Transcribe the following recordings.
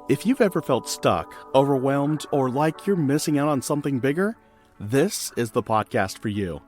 If you've ever felt stuck, overwhelmed, or like you're missing out on something bigger, this is the podcast for you.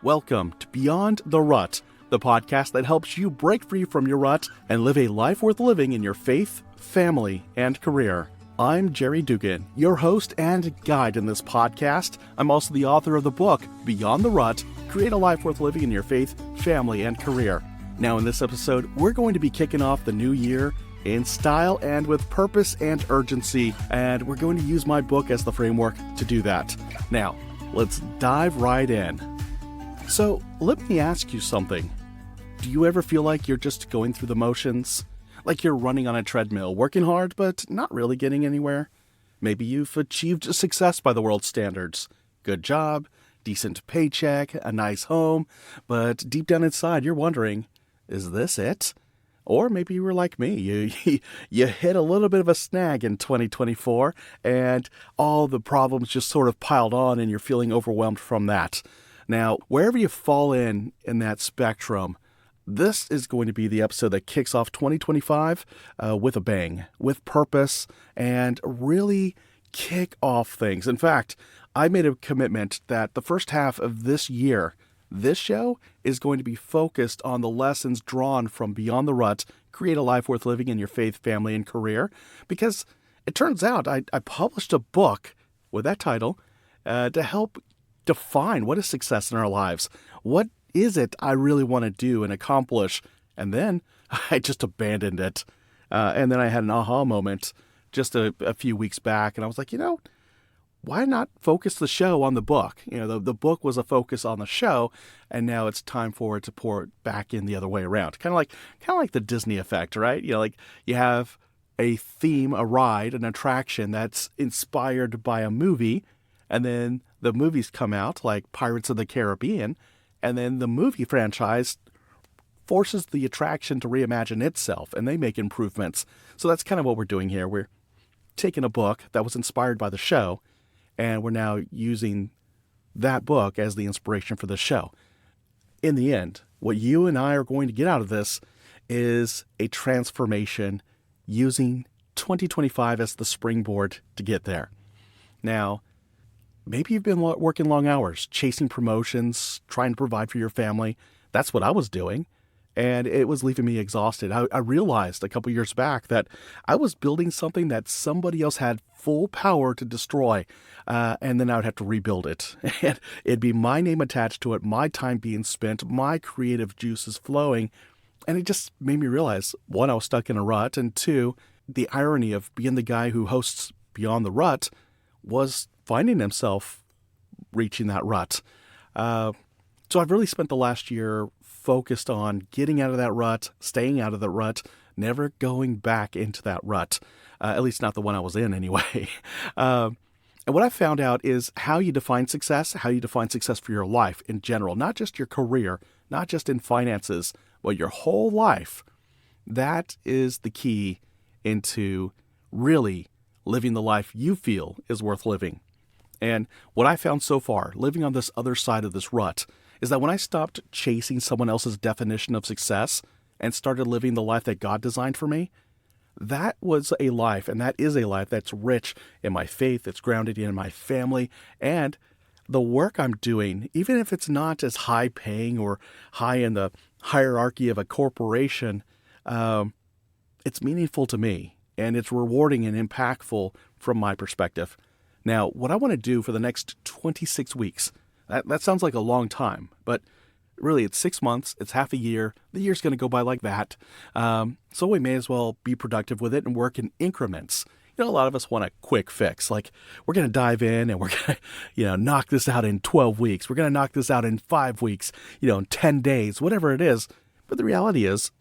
Welcome to Beyond the Rut, the podcast that helps you break free from your rut and live a life worth living in your faith, family, and career. I'm Jerry Dugan, your host and guide in this podcast. I'm also the author of the book, Beyond the Rut, Create a Life Worth Living in Your Faith, Family, and Career. Now in this episode, we're going to be kicking off the new year in style and with purpose and urgency, and we're going to use my book as the framework to do that. Now, let's dive right in. So, let me ask you something. Do you ever feel like you're just going through the motions? Like you're running on a treadmill, working hard, but not really getting anywhere? Maybe you've achieved success by the world's standards. Good job, decent paycheck, a nice home, but deep down inside you're wondering, is this it? Or maybe you were like me, you hit a little bit of a snag in 2024 and all the problems just sort of piled on and you're feeling overwhelmed from that. Now, wherever you fall in that spectrum, this is going to be the episode that kicks off 2025 with a bang, with purpose, and really kick off things. In fact, I made a commitment that the first half of this year, this show is going to be focused on the lessons drawn from Beyond the Rut, Create a Life Worth Living in Your Faith, Family, and Career, because it turns out I published a book with that title to help define what is success in our lives. What is it I really want to do and accomplish? And then I just abandoned it. And then I had an aha moment just a few weeks back, and I was like, why not focus the show on the book? The book was a focus on the show, and now it's time for it to pour it back in the other way around. Kind of like the Disney effect, right? Like you have a theme, a ride, an attraction that's inspired by a movie, and then the movies come out like Pirates of the Caribbean, and then the movie franchise forces the attraction to reimagine itself, and they make improvements. So that's kind of what we're doing here. We're taking a book that was inspired by the show, and we're now using that book as the inspiration for the show. In the end, what you and I are going to get out of this is a transformation using 2025 as the springboard to get there. Now, maybe you've been working long hours, chasing promotions, trying to provide for your family. That's what I was doing, and it was leaving me exhausted. I realized a couple years back that I was building something that somebody else had full power to destroy, and then I would have to rebuild it. And it'd be my name attached to it, my time being spent, my creative juices flowing. And it just made me realize, one, I was stuck in a rut, and two, the irony of being the guy who hosts Beyond the Rut was finding himself reaching that rut. So I've really spent the last year focused on getting out of that rut, staying out of the rut, never going back into that rut. At least not the one I was in anyway. And what I found out is how you define success for your life in general, not just your career, not just in finances, but your whole life. That is the key into really living the life you feel is worth living. And what I found so far, living on this other side of this rut, is that when I stopped chasing someone else's definition of success and started living the life that God designed for me, that was a life, and that is a life that's rich in my faith, it's grounded in my family, and the work I'm doing, even if it's not as high paying or high in the hierarchy of a corporation, it's meaningful to me, and it's rewarding and impactful from my perspective. Now, what I want to do for the next 26 weeks, that sounds like a long time, but really it's 6 months, it's half a year, the year's going to go by like that, so we may as well be productive with it and work in increments. A lot of us want a quick fix, like we're going to dive in and we're going to, knock this out in 12 weeks, we're going to knock this out in 5 weeks, in 10 days, whatever it is. But the reality is,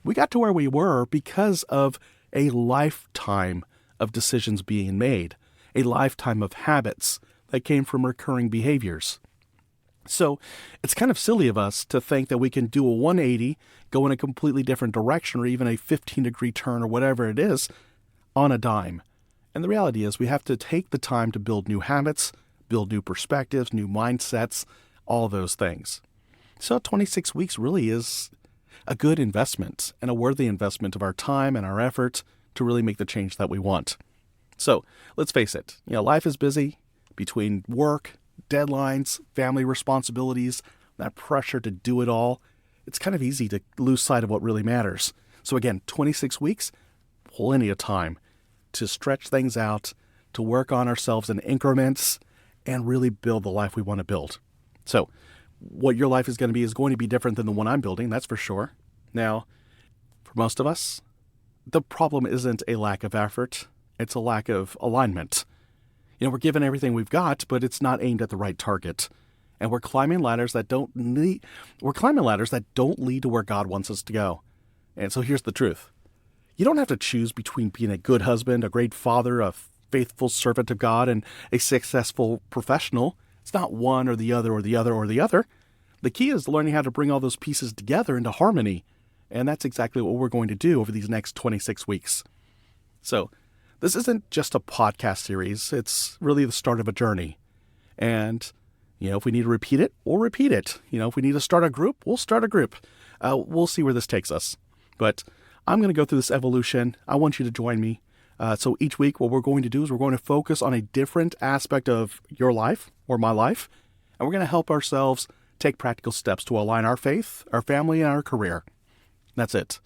we got to where we were because of a lifetime of decisions being made, a lifetime of habits that came from recurring behaviors. So it's kind of silly of us to think that we can do a 180, go in a completely different direction, or even a 15-degree turn or whatever it is on a dime. And the reality is we have to take the time to build new habits, build new perspectives, new mindsets, all those things. So 26 weeks really is a good investment and a worthy investment of our time and our effort to really make the change that we want. So let's face it, life is busy between work, deadlines, family responsibilities, that pressure to do it all. It's kind of easy to lose sight of what really matters. So again, 26 weeks, plenty of time to stretch things out, to work on ourselves in increments, and really build the life we want to build. So what your life is going to be different than the one I'm building, that's for sure. Now, for most of us, the problem isn't a lack of effort, it's a lack of alignment. We're given everything we've got, but it's not aimed at the right target. And we're climbing ladders that don't lead to where God wants us to go. And so here's the truth. You don't have to choose between being a good husband, a great father, a faithful servant of God, and a successful professional. It's not one or the other or the other or the other. The key is learning how to bring all those pieces together into harmony. And that's exactly what we're going to do over these next 26 weeks. So this isn't just a podcast series. It's really the start of a journey. And if we need to repeat it, we'll repeat it. If we need to start a group, we'll start a group. We'll see where this takes us. But I'm going to go through this evolution. I want you to join me. So each week, what we're going to do is we're going to focus on a different aspect of your life or my life. And we're going to help ourselves take practical steps to align our faith, our family, and our career. That's it.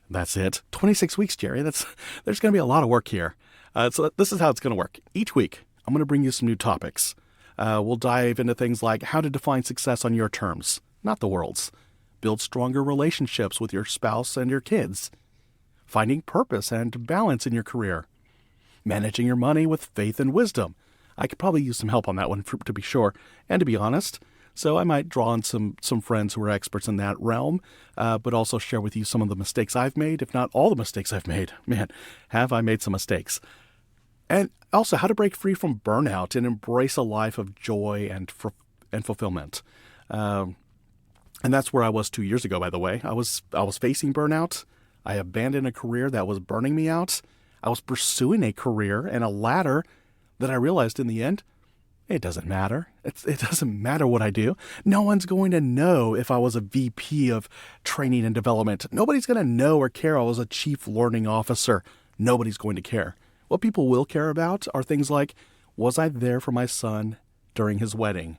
That's it. 26 weeks, Jerry. There's going to be a lot of work here. So this is how it's going to work. Each week, I'm going to bring you some new topics. We'll dive into things like how to define success on your terms, not the world's. Build stronger relationships with your spouse and your kids. Finding purpose and balance in your career. Managing your money with faith and wisdom. I could probably use some help on that one, to be sure, and to be honest. So I might draw on some friends who are experts in that realm, but also share with you some of the mistakes I've made, if not all the mistakes I've made. Man, have I made some mistakes. And also how to break free from burnout and embrace a life of joy and fulfillment. And that's where I was 2 years ago, by the way. I was facing burnout. I abandoned a career that was burning me out. I was pursuing a career and a ladder that I realized in the end, it doesn't matter. It doesn't matter what I do. No one's going to know if I was a VP of training and development. Nobody's going to know or care I was a chief learning officer. Nobody's going to care. What people will care about are things like, was I there for my son during his wedding?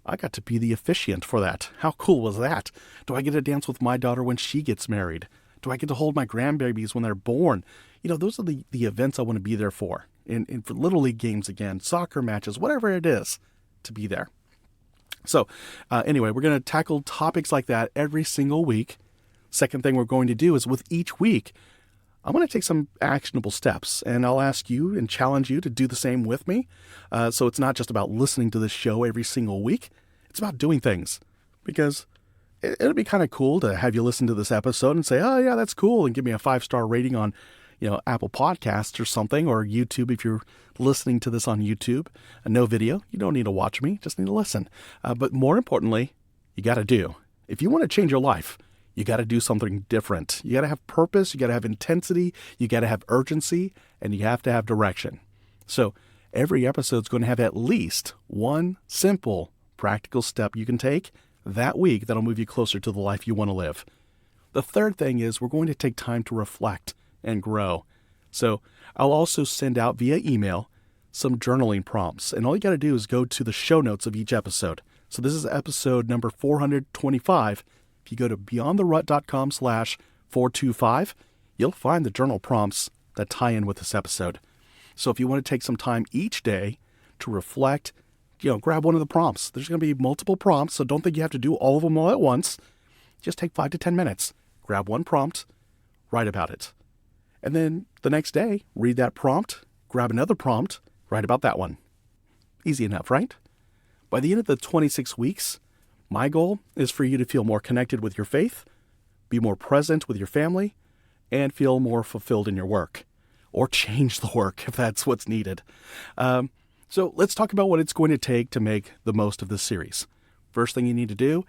I got to be the officiant for that. How cool was that? Do I get to dance with my daughter when she gets married? Do I get to hold my grandbabies when they're born? Those are the events I want to be there for. In for Little League games again, soccer matches, whatever it is, to be there. So anyway, we're going to tackle topics like that every single week. Second thing we're going to do is with each week, I'm going to take some actionable steps, and I'll ask you and challenge you to do the same with me. So it's not just about listening to this show every single week. It's about doing things, because it'll be kind of cool to have you listen to this episode and say, oh, yeah, that's cool, and give me a 5-star rating on Apple Podcasts or something, or YouTube if you're listening to this on YouTube. No video. You don't need to watch me. Just need to listen. But more importantly, you got to do. If you want to change your life, you got to do something different. You got to have purpose. You got to have intensity. You got to have urgency, and you have to have direction. So every episode is going to have at least one simple, practical step you can take that week that'll move you closer to the life you want to live. The third thing is we're going to take time to reflect and grow. So I'll also send out via email some journaling prompts. And all you got to do is go to the show notes of each episode. So this is episode number 425. If you go to beyondtherut.com/425, you'll find the journal prompts that tie in with this episode. So if you want to take some time each day to reflect, grab one of the prompts. There's going to be multiple prompts, so don't think you have to do all of them all at once. Just take 5 to 10 minutes. Grab one prompt, write about it. And then the next day, read that prompt, grab another prompt, write about that one. Easy enough, right? By the end of the 26 weeks, my goal is for you to feel more connected with your faith, be more present with your family, and feel more fulfilled in your work. Or change the work if that's what's needed. So let's talk about what it's going to take to make the most of this series. First thing you need to do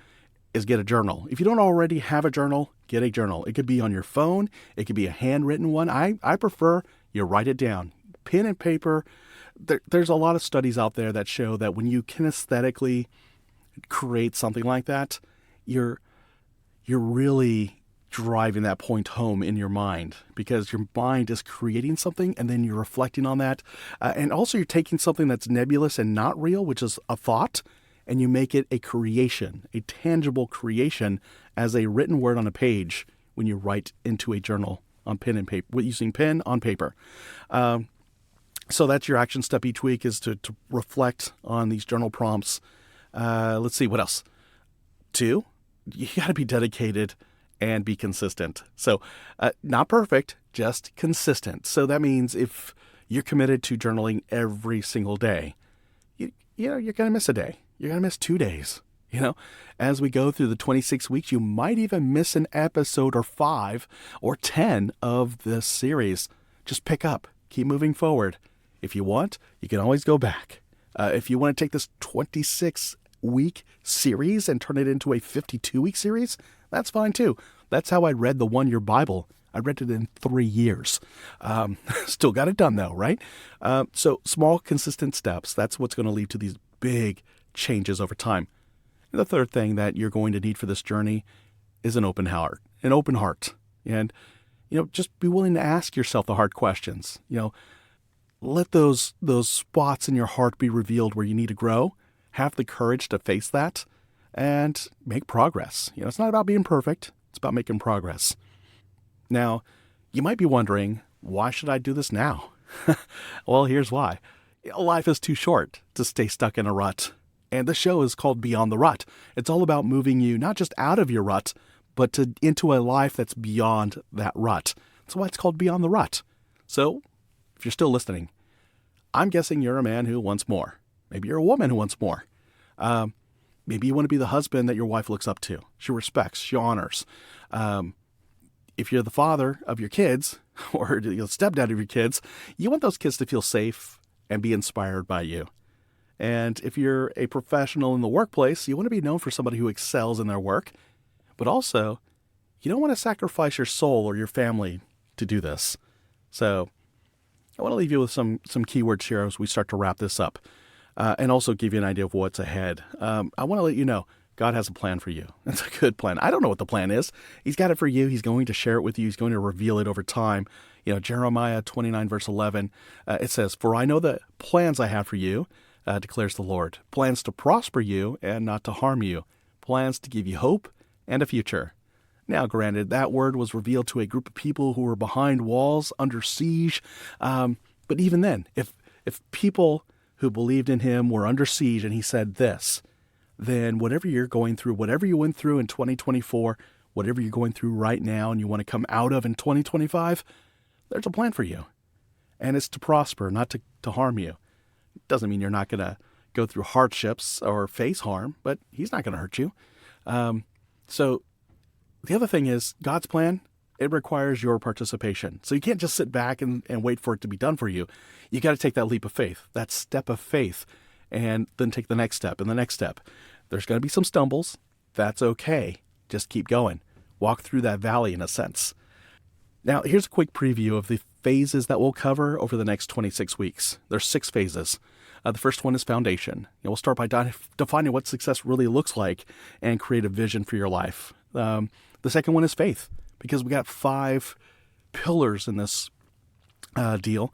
is get a journal. If you don't already have a journal, get a journal. It could be on your phone. It could be a handwritten one. I prefer you write it down. Pen and paper. There's a lot of studies out there that show that when you kinesthetically create something like that, you're really driving that point home in your mind, because your mind is creating something and then you're reflecting on that. And also you're taking something that's nebulous and not real, which is a thought, and you make it a creation, a tangible creation as a written word on a page when you write into a journal on pen and paper, using pen on paper. So that's your action step each week, is to reflect on these journal prompts. Let's see, what else? 2, you got to be dedicated and be consistent. So not perfect, just consistent. So that means if you're committed to journaling every single day, you know, you're going to miss a day. You're going to miss 2 days. You know, as we go through the 26 weeks, you might even miss an episode or 5 or 10 of this series. Just pick up, keep moving forward. If you want, you can always go back. If you want to take this 26-week series and turn it into a 52-week series, that's fine too. That's how I read the 1-year Bible. I read it in 3 years. Still got it done though, right? So small, consistent steps, that's what's going to lead to these big changes over time. And the third thing that you're going to need for this journey is an open heart. And, you know, just be willing to ask yourself the hard questions. You know, let those spots in your heart be revealed where you need to grow. Have the courage to face that and make progress. You know, it's not about being perfect. It's about making progress. Now, you might be wondering, why should I do this now? Well, here's why. Life is too short to stay stuck in a rut. And the show is called Beyond the Rut. It's all about moving you not just out of your rut, but into a life that's beyond that rut. That's why it's called Beyond the Rut. So, if you're still listening, I'm guessing you're a man who wants more. Maybe you're a woman who wants more. Maybe you want to be the husband that your wife looks up to. She respects, she honors. If you're the father of your kids, or the stepdad of your kids, you want those kids to feel safe and be inspired by you. And if you're a professional in the workplace, you want to be known for somebody who excels in their work. But also, you don't want to sacrifice your soul or your family to do this. So I want to leave you with some keywords here as we start to wrap this up, and also give you an idea of what's ahead. I want to let you know God has a plan for you. It's a good plan. I don't know what the plan is. He's got it for you. He's going to share it with you. He's going to reveal it over time. You know, Jeremiah 29 verse 11, it says, "For I know the plans I have for you, declares the Lord, plans to prosper you and not to harm you, plans to give you hope and a future." Now, granted, that word was revealed to a group of people who were behind walls, under siege. But even then, if people who believed in him were under siege and he said this, then whatever you're going through, whatever you went through in 2024, whatever you're going through right now and you want to come out of in 2025, there's a plan for you. And it's to prosper, not to harm you. It doesn't mean you're not going to go through hardships or face harm, but he's not going to hurt you. So the other thing is, God's plan, it requires your participation. So you can't just sit back and wait for it to be done for you. You got to take that leap of faith, that step of faith, and then take the next step and the next step. There's going to be some stumbles. That's okay. Just keep going. Walk through that valley in a sense. Now, here's a quick preview of the phases that we'll cover over the next 26 weeks. There's 6 phases. The first one is foundation. We'll start by defining what success really looks like and create a vision for your life. The second one is faith, because we got 5 pillars in this deal.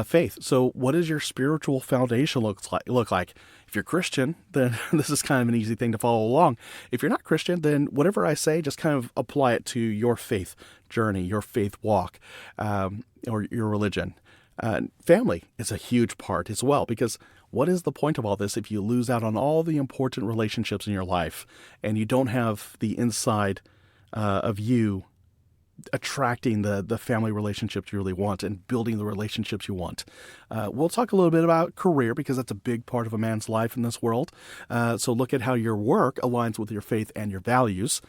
Faith. So what does your spiritual foundation look like? If you're Christian, then this is kind of an easy thing to follow along. If you're not Christian, then whatever I say, just kind of apply it to your faith journey, your faith walk, or your religion. Family is a huge part as well, because what is the point of all this if you lose out on all the important relationships in your life and you don't have the inside of you attracting the family relationships you really want and building the relationships you want? We'll talk a little bit about career, because that's a big part of a man's life in this world. So look at how your work aligns with your faith and your values.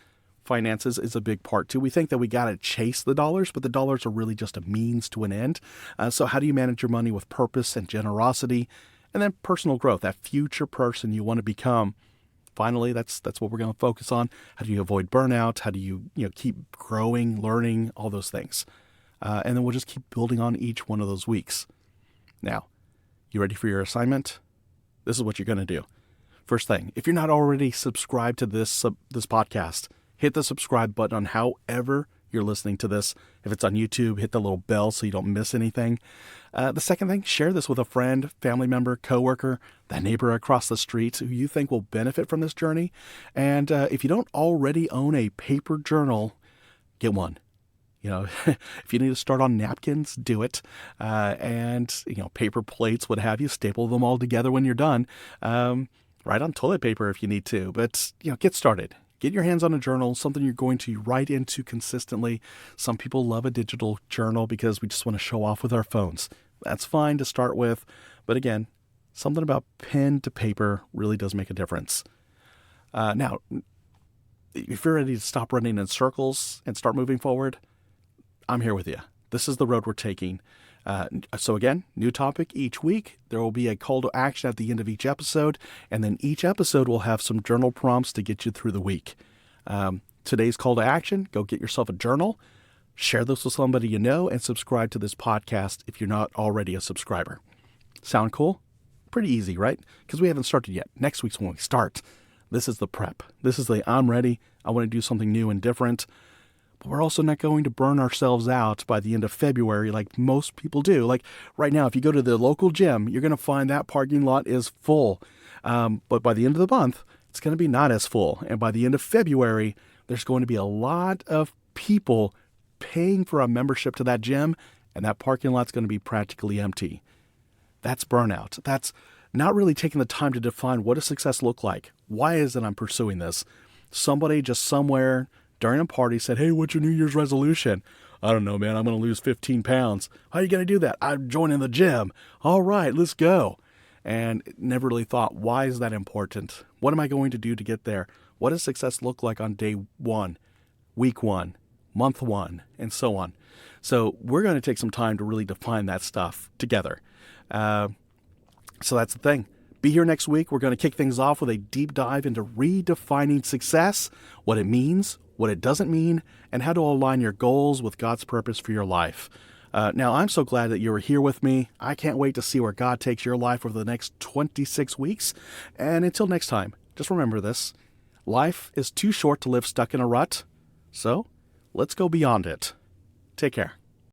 Finances is a big part too. We think that we got to chase the dollars, but the dollars are really just a means to an end. So how do you manage your money with purpose and generosity? And then personal growth, that future person you want to become. Finally, that's what we're going to focus on. How do you avoid burnout? How do you keep growing, learning, all those things? And then we'll just keep building on each one of those weeks. Now, you ready for your assignment? This is what you're going to do. First thing, if you're not already subscribed to this podcast, hit the subscribe button on however you're listening to this. If it's on YouTube, hit the little bell so you don't miss anything. The second thing, share this with a friend, family member, coworker, that neighbor across the street who you think will benefit from this journey. And if you don't already own a paper journal, get one. If you need to start on napkins, do it. And paper plates, what have you, staple them all together when you're done. Write on toilet paper if you need to, but get started. Get your hands on a journal, something you're going to write into consistently. Some people love a digital journal because we just want to show off with our phones. That's fine to start with. But again, something about pen to paper really does make a difference. Now, if you're ready to stop running in circles and start moving forward, I'm here with you. This is the road we're taking. So again, new topic each week. There will be a call to action at the end of each episode, and then each episode will have some journal prompts to get you through the week. Today's call to action, go get yourself a journal, share this with somebody you know, and subscribe to this podcast if you're not already a subscriber. Sound cool? Pretty easy, right? Because we haven't started yet. Next week's when we start. This is the prep. This is the I'm ready. I want to do something new and different. But we're also not going to burn ourselves out by the end of February like most people do. Like right now, if you go to the local gym, you're going to find that parking lot is full. But by the end of the month, it's going to be not as full. And by the end of February, there's going to be a lot of people paying for a membership to that gym, and that parking lot's going to be practically empty. That's burnout. That's not really taking the time to define what does success look like. Why is it I'm pursuing this? Somebody just somewhere during a party said, hey, what's your New Year's resolution? I don't know, man. I'm going to lose 15 pounds. How are you going to do that? I'm joining the gym. All right, let's go. And never really thought, why is that important? What am I going to do to get there? What does success look like on day 1, week 1, month 1, and so on? So we're going to take some time to really define that stuff together. So that's the thing. Be here next week. We're going to kick things off with a deep dive into redefining success, what it means, what it doesn't mean, and how to align your goals with God's purpose for your life. Now, I'm so glad that you were here with me. I can't wait to see where God takes your life over the next 26 weeks. And until next time, just remember this. Life is too short to live stuck in a rut. So let's go beyond it. Take care.